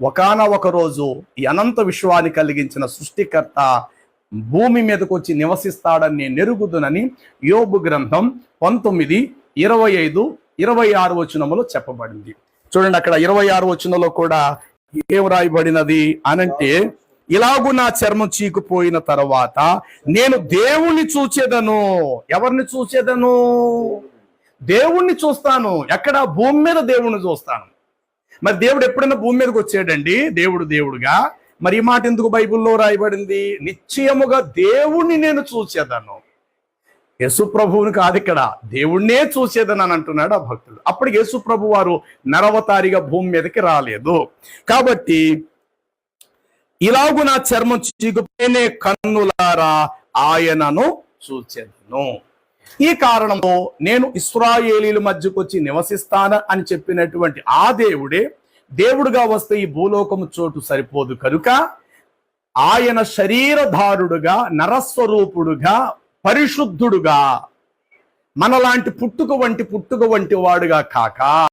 ఒకానొక రోజు ఈ అనంత విశ్వాన్ని కలిగించిన సృష్టికర్త భూమి మీదకు వచ్చి నివసిస్తాడని నేను ఎరుగుదునని యోబు గ్రంథం 19, 25, 26 వచనములో చెప్పబడింది. చూడండి, అక్కడ 26 వచనంలో కూడా ఏం రాయబడినది అనంటే, ఇలాగూ నా చర్మం చీకుపోయిన తర్వాత నేను దేవుణ్ణి చూచేదను. ఎవరిని చూచేదను? దేవుణ్ణి చూస్తాను. ఎక్కడ? భూమి మీద దేవుణ్ణి చూస్తాను. మరి దేవుడు ఎప్పుడైనా భూమి మీదకి వచ్చాడండి దేవుడుగా? మరి ఈ మాట ఎందుకు బైబిల్లో రాయబడింది? నిశ్చయముగా దేవుణ్ణి నేను చూసేదను. యేసు ప్రభువుని కాదు, ఇక్కడ దేవుణ్ణే చూసేదని అని అంటున్నాడు ఆ భక్తుడు. అప్పుడు యేసు ప్రభు వారు నరవతారిగా భూమి మీదకి రాలేదు. కాబట్టి ఇలాగు నా చర్మం చీకుపోయిన కన్నులారా ఆయనను చూచేదను. ఈ కారణంతో నేను ఇశ్రాయేలీల మధ్యకు వచ్చి నివసిస్తాను అని చెప్పినటువంటి ఆ దేవుడే దేవుడుగా వస్తే ఈ భూలోకము చోటు సరిపోదు కనుక ఆయన శరీరధారుడుగా, నరస్వరూపుడుగా, పరిశుద్ధుడుగా, మనలాంటి పుట్టుక వంటి వాడుగా కాక